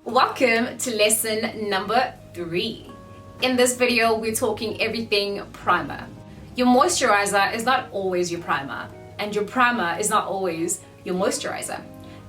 Welcome to lesson number 3. In this video, we're talking everything primer. Your moisturizer is not always your primer, and your primer is not always your moisturizer.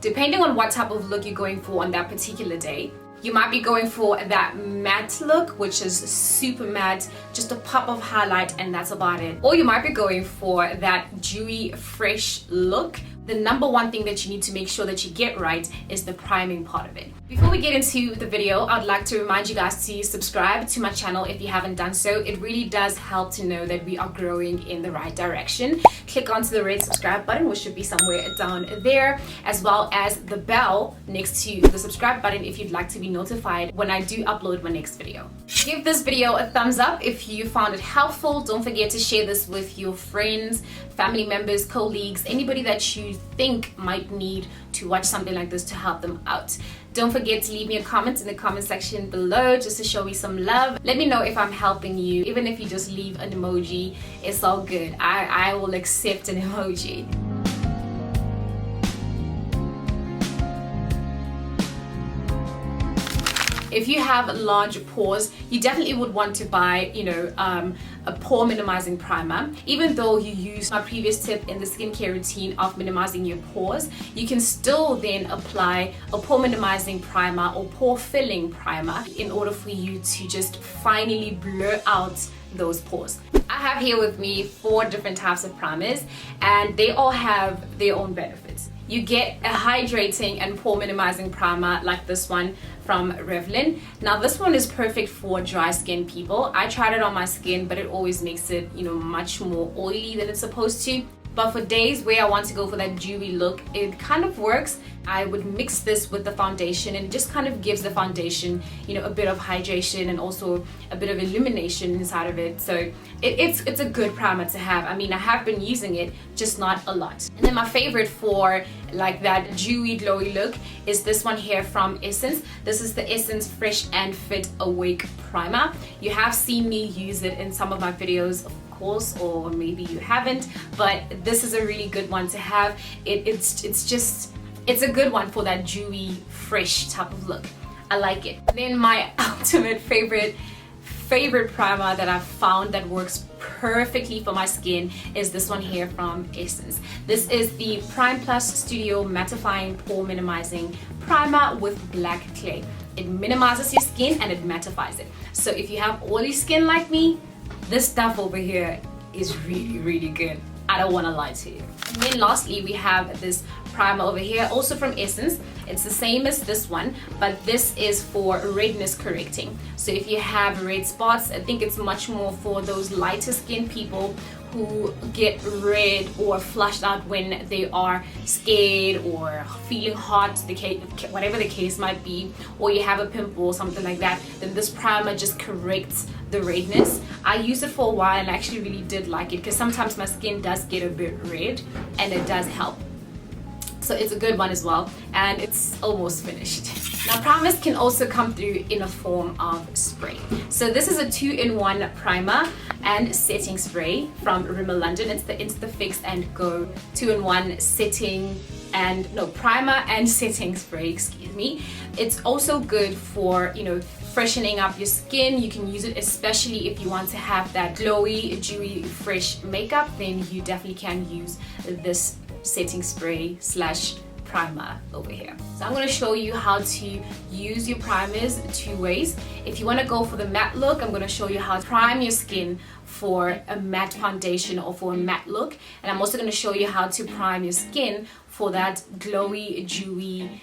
Depending on what type of look you're going for on that particular day, you might be going for that matte look, which is super matte, just a pop of highlight and that's about it. Or you might be going for that dewy, fresh look. The number one thing that you need to make sure that you get right is the priming part of it. Before we get into the video, I'd like to remind you guys to subscribe to my channel if you haven't done so. It really does help to know that we are growing in the right direction. Click onto the red subscribe button, which should be somewhere down there, as well as the bell next to the subscribe button if you'd like to be notified when I do upload my next video. Give this video a thumbs up if you found it helpful. Don't forget to share this with your friends, family members, colleagues, anybody that you think might need to watch something like this to help them out. Don't forget to leave me a comment in the comment section below just to show me some love. Let me know if I'm helping you. Even if you just leave an emoji, it's all good. I will accept an emoji. If you have large pores, you definitely would want to buy, a pore minimizing primer. Even though you use my previous tip in the skincare routine of minimizing your pores, you can still then apply a pore minimizing primer or pore filling primer in order for you to just finally blur out those pores. I have here with me 4 different types of primers, and they all have their own benefits. You get a hydrating and pore minimizing primer like this one from Revlon. Now this one is perfect for dry skin people. I tried it on my skin, but it always makes it, much more oily than it's supposed to. But for days where I want to go for that dewy look, it kind of works. I would mix this with the foundation, and it just kind of gives the foundation, a bit of hydration and also a bit of illumination inside of it. So it's a good primer to have. I mean, I have been using it, just not a lot. And then my favorite for like that dewy, glowy look is this one here from Essence. This is the Essence Fresh and Fit Awake Primer. You have seen me use it in some of my videos, or maybe you haven't, but this is a really good one to have. It's a good one for that dewy, fresh type of look. I like it. Then my ultimate favorite primer that I've found that works perfectly for my skin is this one here from Essence. This is the Prime Plus Studio Mattifying Pore Minimizing Primer with Black Clay. It minimizes your skin and it mattifies it. So if you have oily skin like me, this stuff over here is really, really good. I don't want to lie to you. And then lastly, we have this primer over here, also from Essence. It's the same as this one, but this is for redness correcting. So if you have red spots, I think it's much more for those lighter skin people who get red or flushed out when they are scared or feeling hot, whatever the case might be, or you have a pimple or something like that, then this primer just corrects the redness. I used it for a while and I actually really did like it, because sometimes my skin does get a bit red and it does help. So it's a good one as well, and it's almost finished. Now primers can also come through in a form of spray. So this is a 2-in-1 primer and setting spray from Rimmel London. It's the Instafix and Go 2-in-1 primer and setting spray, excuse me. It's also good for, freshening up your skin. You can use it especially if you want to have that glowy, dewy, fresh makeup, then you definitely can use this setting spray / primer over here. So I'm going to show you how to use your primers 2 ways. If you want to go for the matte look, I'm going to show you how to prime your skin for a matte foundation or for a matte look, and I'm also going to show you how to prime your skin for that glowy, dewy,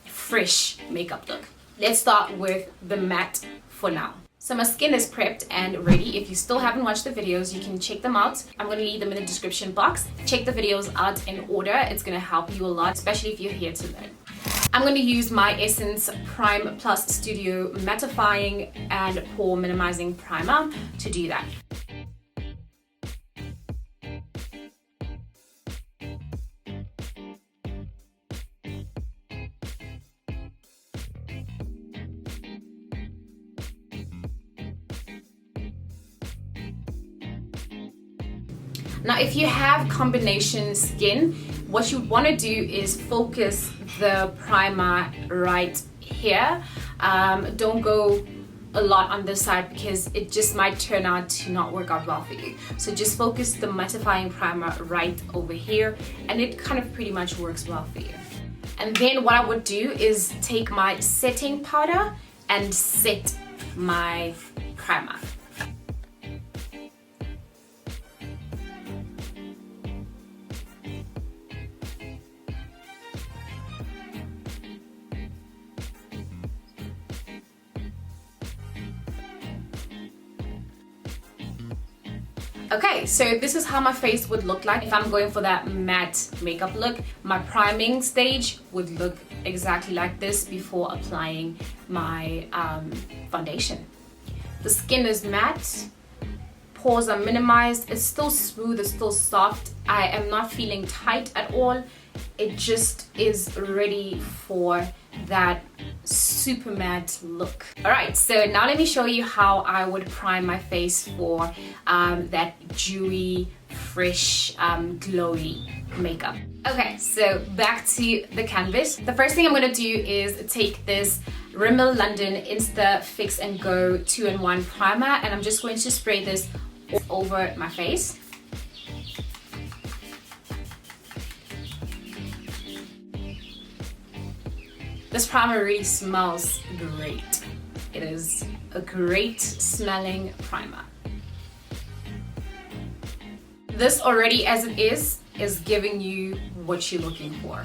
fresh makeup look. Let's start with the matte for now. So my skin is prepped and ready. If you still haven't watched the videos, you can check them out. I'm going to leave them in the description box. Check the videos out in order. It's going to help you a lot, especially if you're here to learn. I'm going to use my Essence Prime Plus Studio Mattifying and Pore Minimizing Primer to do that. Now, if you have combination skin, what you want to do is focus the primer right here. Don't go a lot on this side because it just might turn out to not work out well for you. So just focus the mattifying primer right over here, and it kind of pretty much works well for you. And then what I would do is take my setting powder and set my primer. Okay, so this is how my face would look like if I'm going for that matte makeup look. My priming stage would look exactly like this before applying my foundation. The skin is matte, pores are minimized, it's still smooth, it's still soft. I am not feeling tight at all. It just is ready for that super matte look. Alright, so now let me show you how I would prime my face for that dewy, fresh, glowy makeup. Okay, so back to the canvas. The first thing I'm going to do is take this Rimmel London Insta Fix and Go 2-in-1 primer, and I'm just going to spray this all over my face. This primer really smells great. It is a great smelling primer. This already as it is giving you what you're looking for.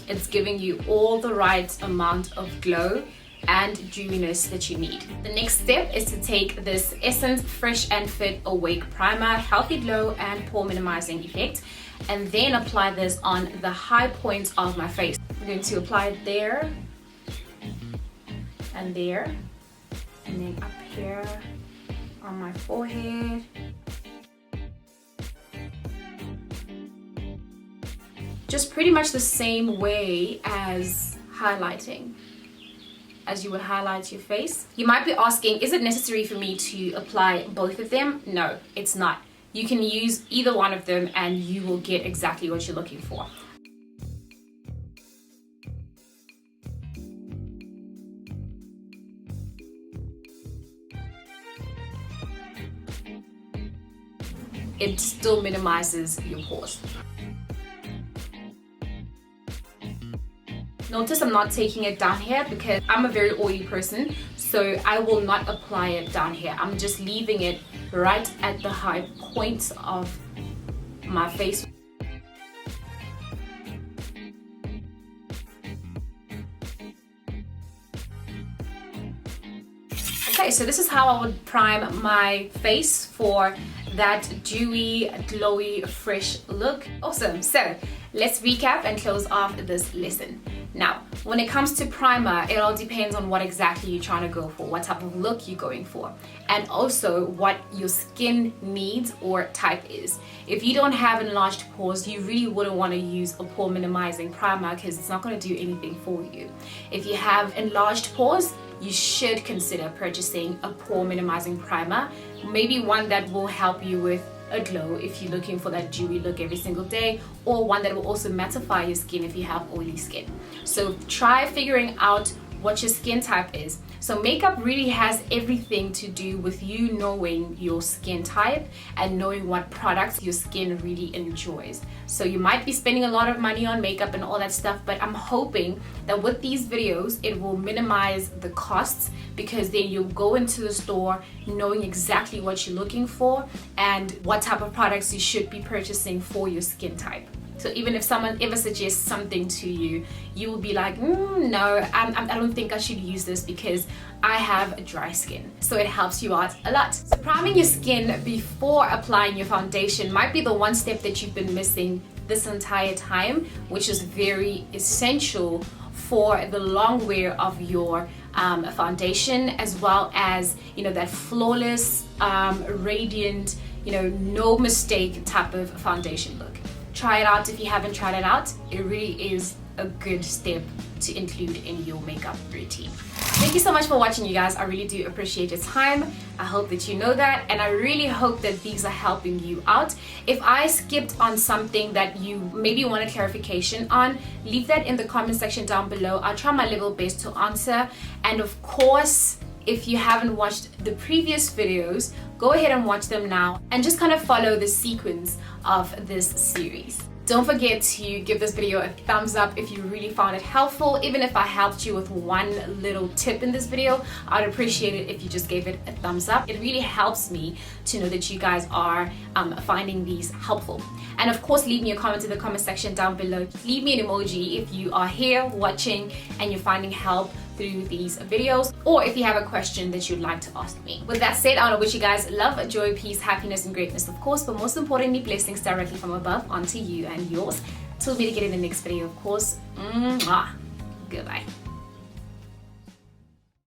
It's giving you all the right amount of glow and dewiness that you need. The next step is to take this Essence Fresh and Fit Awake Primer, Healthy Glow and Pore Minimizing Effect, and then apply this on the high points of my face. I'm going to apply it there, and there, and then up here on my forehead. Just pretty much the same way as highlighting, as you would highlight your face. You might be asking, is it necessary for me to apply both of them? No, it's not. You can use either one of them and you will get exactly what you're looking for. It still minimizes your pores. Notice I'm not taking it down here because I'm a very oily person, so I will not apply it down here. I'm just leaving it right at the high points of my face. Okay, so this is how I would prime my face for that dewy, glowy, fresh look. Awesome. So let's recap and close off this lesson. Now, when it comes to primer, it all depends on what exactly you're trying to go for, what type of look you're going for, and also what your skin needs or type is. If you don't have enlarged pores, you really wouldn't want to use a pore minimizing primer because it's not going to do anything for you. If you have enlarged pores, you should consider purchasing a pore minimizing primer, maybe one that will help you with a glow if you're looking for that dewy look every single day, or one that will also mattify your skin if you have oily skin. So try figuring out what your skin type is. So makeup really has everything to do with you knowing your skin type and knowing what products your skin really enjoys. So you might be spending a lot of money on makeup and all that stuff, but I'm hoping that with these videos it will minimize the costs, because then you'll go into the store knowing exactly what you're looking for and what type of products you should be purchasing for your skin type. So even if someone ever suggests something to you, you will be like, no, I don't think I should use this because I have dry skin. So it helps you out a lot. So priming your skin before applying your foundation might be the one step that you've been missing this entire time, which is very essential for the long wear of your foundation, as well as, you know, that flawless, radiant, you know, no mistake type of foundation look. Try it out if you haven't tried it out. It really is a good step to include in your makeup routine. Thank you so much for watching, you guys. I really do appreciate your time. I hope that you know that, and I really hope that these are helping you out. If I skipped on something that you maybe wanted clarification on, leave that in the comment section down below. I'll try my level best to answer. And of course, if you haven't watched the previous videos, go ahead and watch them now and just kind of follow the sequence of this series. Don't forget to give this video a thumbs up if you really found it helpful. Even if I helped you with one little tip in this video, I'd appreciate it if you just gave it a thumbs up. It really helps me to know that you guys are finding these helpful. And of course, leave me a comment in the comment section down below. Leave me an emoji if you are here watching and you're finding help through these videos, or if you have a question that you'd like to ask me. With that said, I want to wish you guys love, joy, peace, happiness, and greatness, of course, but most importantly, blessings directly from above onto you and yours. Till we meet again in the next video, of course. Goodbye.